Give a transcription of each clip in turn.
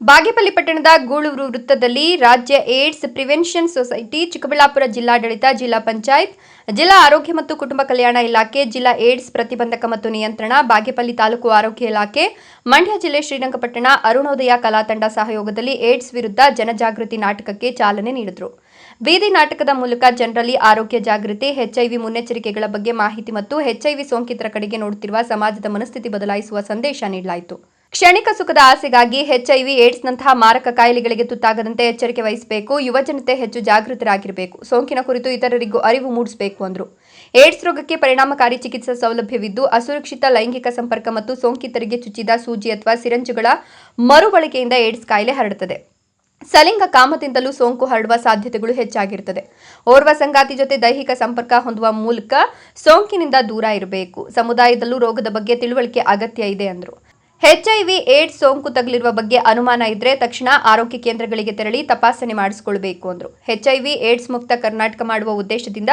ಬಾಗೇಪಲ್ಲಿ ಪಟ್ಟಣದ ಗೂಳೂರು ವೃತ್ತದಲ್ಲಿ ರಾಜ್ಯ ಏಡ್ಸ್ ಪ್ರಿವೆನ್ಷನ್ ಸೊಸೈಟಿ, ಚಿಕ್ಕಬಳ್ಳಾಪುರ ಜಿಲ್ಲಾಡಳಿತ, ಜಿಲ್ಲಾ ಪಂಚಾಯತ್, ಜಿಲ್ಲಾ ಆರೋಗ್ಯ ಮತ್ತು ಕುಟುಂಬ ಕಲ್ಯಾಣ ಇಲಾಖೆ, ಜಿಲ್ಲಾ ಏಡ್ಸ್ ಪ್ರತಿಬಂಧಕ ಮತ್ತು ನಿಯಂತ್ರಣ, ಬಾಗೇಪಲ್ಲಿ ತಾಲೂಕು ಆರೋಗ್ಯ ಇಲಾಖೆ, ಮಂಡ್ಯ ಜಿಲ್ಲೆ ಶ್ರೀರಂಗಪಟ್ಟಣ ಅರುಣೋದಯ ಕಲಾ ತಂಡ ಸಹಯೋಗದಲ್ಲಿ ಏಡ್ಸ್ ವಿರುದ್ಧ ಜನಜಾಗೃತಿ ನಾಟಕಕ್ಕೆ ಚಾಲನೆ ನೀಡಿದರು. ಬೀದಿ ನಾಟಕದ ಮೂಲಕ ಜನರಲ್ಲಿ ಆರೋಗ್ಯ ಜಾಗೃತಿ, ಎಚ್ಐವಿ ಮುನ್ನೆಚ್ಚರಿಕೆಗಳ ಬಗ್ಗೆ ಮಾಹಿತಿ ಮತ್ತು ಎಚ್ಐವಿ ಸೋಂಕಿತರ ಕಡೆಗೆ ನೋಡುತ್ತಿರುವ ಸಮಾಜದ ಮನಸ್ಥಿತಿ ಬದಲಾಯಿಸುವ ಸಂದೇಶ ನೀಡಲಾಯಿತು. ಕ್ಷಣಿಕ ಸುಖದ ಆಸೆಗಾಗಿ ಎಚ್ಐವಿ ಏಡ್ಸ್ನಂತಹ ಮಾರಕ ಕಾಯಿಲೆಗಳಿಗೆ ತುತ್ತಾಗದಂತೆ ಎಚ್ಚರಿಕೆ ವಹಿಸಬೇಕು. ಯುವಜನತೆ ಹೆಚ್ಚು ಜಾಗೃತರಾಗಿರಬೇಕು. ಸೋಂಕಿನ ಕುರಿತು ಇತರರಿಗೂ ಅರಿವು ಮೂಡಿಸಬೇಕು ಎಂದರು. ಏಡ್ಸ್ ರೋಗಕ್ಕೆ ಪರಿಣಾಮಕಾರಿ ಚಿಕಿತ್ಸಾ ಸೌಲಭ್ಯವಿದ್ದು, ಅಸುರಕ್ಷಿತ ಲೈಂಗಿಕ ಸಂಪರ್ಕ ಮತ್ತು ಸೋಂಕಿತರಿಗೆ ಚುಚ್ಚಿದ ಸೂಜಿ ಅಥವಾ ಸಿರಿಂಜ್ಗಳ ಮರುಬಳಕೆಯಿಂದ ಏಡ್ಸ್ ಕಾಯಿಲೆ ಹರಡುತ್ತದೆ. ಸಲಿಂಗ ಕಾಮದಿಂದಲೂ ಸೋಂಕು ಹರಡುವ ಸಾಧ್ಯತೆಗಳು ಹೆಚ್ಚಾಗಿರುತ್ತದೆ. ಓರ್ವ ಸಂಗಾತಿ ಜೊತೆ ದೈಹಿಕ ಸಂಪರ್ಕ ಹೊಂದುವ ಮೂಲಕ ಸೋಂಕಿನಿಂದ ದೂರ ಇರಬೇಕು. ಸಮುದಾಯದಲ್ಲೂ ರೋಗದ ಬಗ್ಗೆ ತಿಳುವಳಿಕೆ ಅಗತ್ಯ ಇದೆ ಎಂದರು. ಎಚ್ಐವಿ ಏಡ್ಸ್ ಸೋಂಕು ತಗುಲಿರುವ ಬಗ್ಗೆ ಅನುಮಾನ ಇದ್ದರೆ ತಕ್ಷಣ ಆರೋಗ್ಯ ಕೇಂದ್ರಗಳಿಗೆ ತೆರಳಿ ತಪಾಸಣೆ ಮಾಡಿಸಿಕೊಳ್ಳಬೇಕು ಎಂದರು. ಎಚ್ಐವಿ ಏಡ್ಸ್ ಮುಕ್ತ ಕರ್ನಾಟಕ ಮಾಡುವ ಉದ್ದೇಶದಿಂದ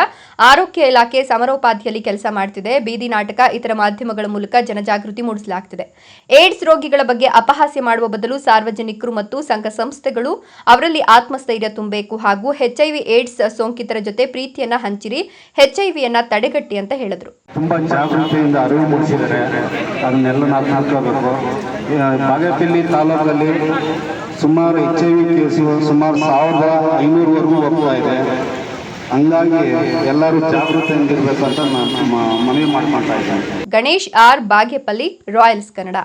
ಆರೋಗ್ಯ ಇಲಾಖೆ ಸಮರೋಪಾದಿಯಲ್ಲಿ ಕೆಲಸ ಮಾಡುತ್ತಿದೆ. ಬೀದಿ ನಾಟಕ, ಇತರ ಮಾಧ್ಯಮಗಳ ಮೂಲಕ ಜನಜಾಗೃತಿ ಮೂಡಿಸಲಾಗುತ್ತಿದೆ. ಏಡ್ಸ್ ರೋಗಿಗಳ ಬಗ್ಗೆ ಅಪಹಾಸ್ಯ ಮಾಡುವ ಬದಲು ಸಾರ್ವಜನಿಕರು ಮತ್ತು ಸಂಘ ಸಂಸ್ಥೆಗಳು ಅವರಲ್ಲಿ ಆತ್ಮಸ್ಥೈರ್ಯ ತುಂಬಬೇಕು ಹಾಗೂ ಎಚ್ಐವಿ ಏಡ್ಸ್ ಸೋಂಕಿತರ ಜೊತೆ ಪ್ರೀತಿಯನ್ನ ಹಂಚಿರಿ, ಎಚ್ಐವಿಯನ್ನ ತಡೆಗಟ್ಟಿ ಅಂತ ಹೇಳಿದರು. ತುಂಬಾ ಜಾಗೃತಿಯಿಂದ ಅರಿವು ಮೂಡಿಸಿದ್ದಾರೆ. ಅದನ್ನೆಲ್ಲ ನಾವು ತಿಳ್ಕೋಬೇಕು. ಬಾಗೇಪಲ್ಲಿ ತಾಲೂಕಲ್ಲಿ ಸುಮಾರು ಎಚ್ಐವಿ ಕೇಸು ಸುಮಾರು 1500ವರೆಗೂ ಹೋಗ್ತಾ ಇದೆ. ಹಂಗಾಗಿ ಎಲ್ಲರೂ ಜಾಗೃತಿಯಿಂದಿರಬೇಕು ಅಂತ ನಾನು ಮನವಿ ಮಾಡ್ಕೊಳ್ತಾ ಇದ್ದೇನೆ. Ganesh R, Bagepalli, royals Kannada.